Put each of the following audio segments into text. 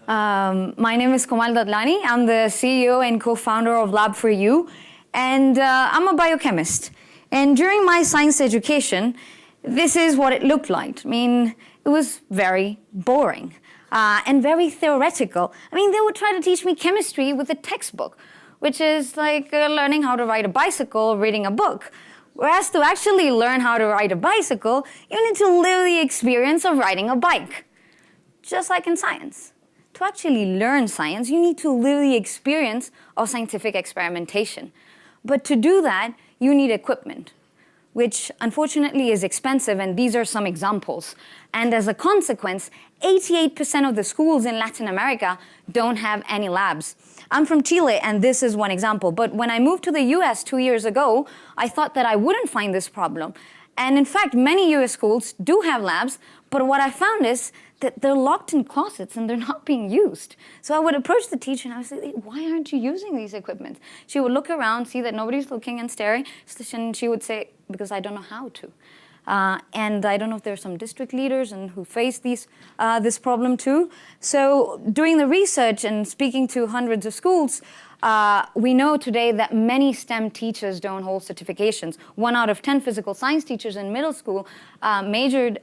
My name is Komal Dadlani. I'm the CEO and co-founder of Lab4U, and I'm a biochemist. And during my science education, this is what it looked like. I mean, it was very boring and very theoretical. I mean, they would try to teach me chemistry with a textbook, which is like learning how to ride a bicycle, reading a book. Whereas to actually learn how to ride a bicycle, you need to live the experience of riding a bike. Just like in science. To actually learn science, you need to live the experience of scientific experimentation. But to do that, you need equipment, which unfortunately is expensive, and these are some examples. And as a consequence, 88% of the schools in Latin America don't have any labs. I'm from Chile, and this is one example. But when I moved to the US 2 years ago, I thought that I wouldn't find this problem. And in fact, many US schools do have labs, but what I found is that they're locked in closets and they're not being used. So I would approach the teacher and I would say, why aren't you using these equipment? She would look around, see that nobody's looking and staring, and she would say, because I don't know how to. And I don't know if there are some district leaders and who face this problem too. So doing the research and speaking to hundreds of schools, we know today that many STEM teachers don't hold certifications. 1 out of 10 physical science teachers in middle school majored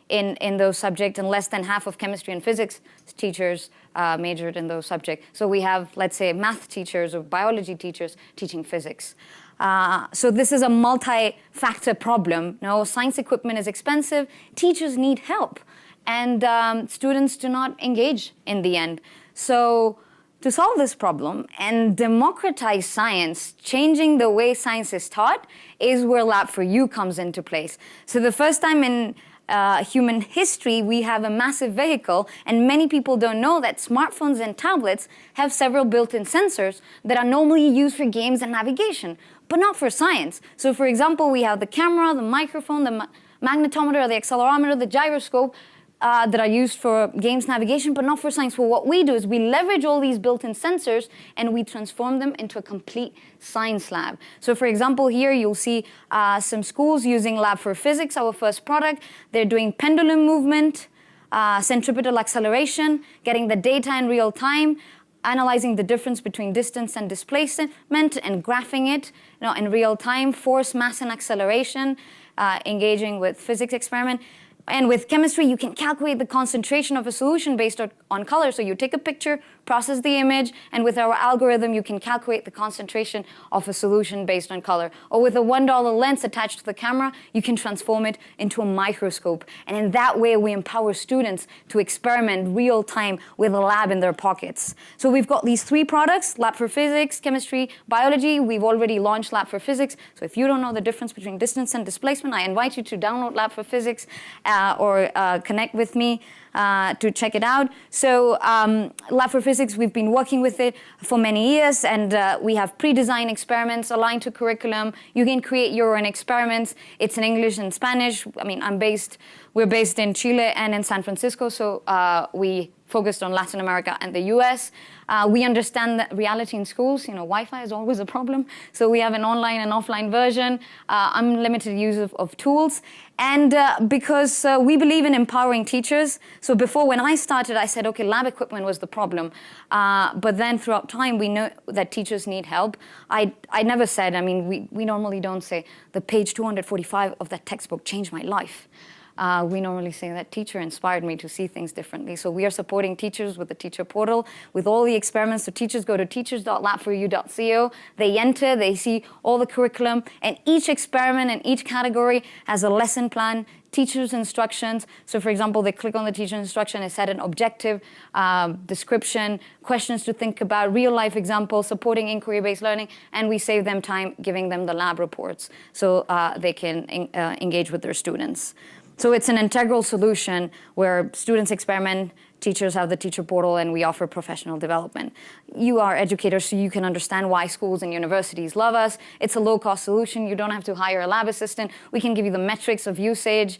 in those subjects, and less than half of chemistry and physics teachers majored in those subjects. So we have, let's say, math teachers or biology teachers teaching physics. So this is a multi-factor problem. No, science equipment is expensive, teachers need help, and students do not engage in the end. So to solve this problem and democratize science, changing the way science is taught, is where Lab4U comes into place. So the first time in human history, we have a massive vehicle, and many people don't know that smartphones and tablets have several built-in sensors that are normally used for games and navigation, but not for science. So for example, we have the camera, the microphone, the magnetometer, the accelerometer, the gyroscope, that are used for games navigation, but not for science. Well, what we do is we leverage all these built-in sensors and we transform them into a complete science lab. So for example, here you'll see some schools using Lab4Physics, our first product. They're doing pendulum movement, centripetal acceleration, getting the data in real time, analyzing the difference between distance and displacement and graphing it in real time, force, mass, and acceleration, engaging with physics experiment. And with chemistry, you can calculate the concentration of a solution based on color. So you take a picture, process the image, and with our algorithm, you can calculate the concentration of a solution based on color. Or with a $1 lens attached to the camera, you can transform it into a microscope. And in that way, we empower students to experiment real time with a lab in their pockets. So we've got these 3 products, Lab4Physics, chemistry, biology. We've already launched Lab4Physics. So if you don't know the difference between distance and displacement, I invite you to download Lab4Physics or connect with me to check it out. So Lab4Physics, we've been working with it for many years, and we have pre-designed experiments aligned to curriculum. You can create your own experiments. It's in English and Spanish. I mean, we're based in Chile and in San Francisco, so we focused on Latin America and the US. We understand that reality in schools, Wi-Fi is always a problem. So we have an online and offline version, unlimited use of tools. And because we believe in empowering teachers, so before when I started, I said, okay, lab equipment was the problem. But then throughout time, we know that teachers need help. I never said, we normally don't say, the page 245 of that textbook changed my life. We normally say that teacher inspired me to see things differently. So we are supporting teachers with the teacher portal, with all the experiments. So teachers go to teachers.lab4u.co. They enter, they see all the curriculum, and each experiment and each category has a lesson plan, teacher's instructions. So for example, they click on the teacher instruction, it set an objective, description, questions to think about, real life examples, supporting inquiry-based learning, and we save them time giving them the lab reports so they can engage with their students. So it's an integral solution where students experiment, teachers have the teacher portal, and we offer professional development. You are educators, so you can understand why schools and universities love us. It's a low-cost solution. You don't have to hire a lab assistant. We can give you the metrics of usage.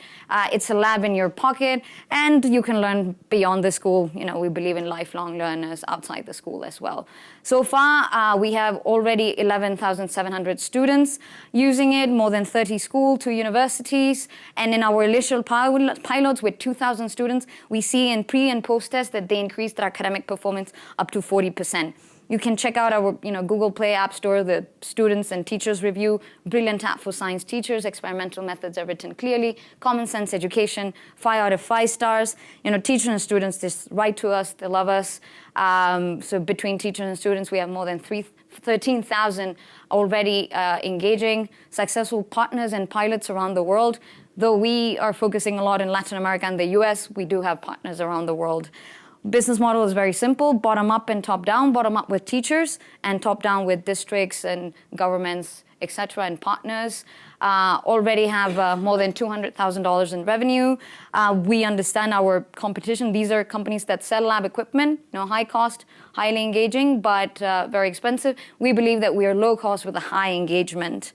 It's a lab in your pocket, and you can learn beyond the school. We believe in lifelong learners outside the school as well. So far, we have already 11,700 students using it, more than 30 schools to universities, and in our initial pilots with 2,000 students, we see in pre- and post-test that they increased their academic performance up to 40%. You can check out our Google Play App Store, the students and teachers review, brilliant app for science teachers, experimental methods are written clearly, common sense education, 5 out of 5 stars. Teachers and students just write to us, they love us. So between teachers and students, we have more than 13,000 already engaging, successful partners and pilots around the world. Though we are focusing a lot in Latin America and the US, we do have partners around the world. Business model is very simple, bottom up and top down, bottom up with teachers and top down with districts and governments, etc., and partners. Already have more than $200,000 in revenue. We understand our competition. These are companies that sell lab equipment, high cost, highly engaging, but very expensive. We believe that we are low cost with a high engagement.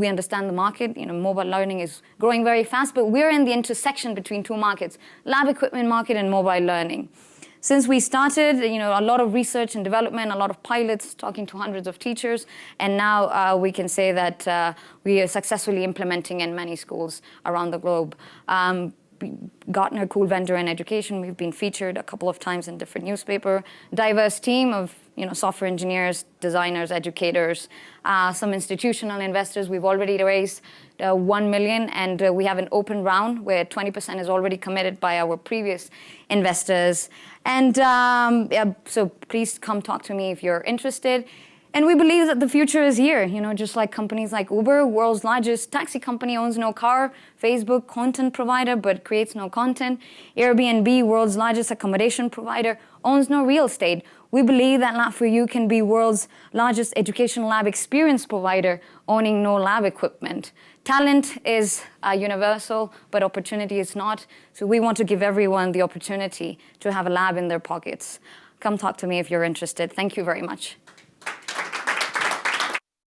We understand the market. Mobile learning is growing very fast, but we're in the intersection between two markets, lab equipment market and mobile learning. Since we started, a lot of research and development, a lot of pilots, talking to hundreds of teachers, and now we can say that we are successfully implementing in many schools around the globe. Gartner Cool Vendor in Education, we've been featured a couple of times in different newspapers. Diverse team of software engineers, designers, educators, some institutional investors. We've already raised $1 million, and we have an open round where 20% is already committed by our previous investors. And so please come talk to me if you're interested. And we believe that the future is here, just like companies like Uber, world's largest taxi company, owns no car. Facebook, content provider, but creates no content. Airbnb, world's largest accommodation provider, owns no real estate. We believe that Lab4U can be world's largest educational lab experience provider, owning no lab equipment. Talent is universal, but opportunity is not. So we want to give everyone the opportunity to have a lab in their pockets. Come talk to me if you're interested. Thank you very much.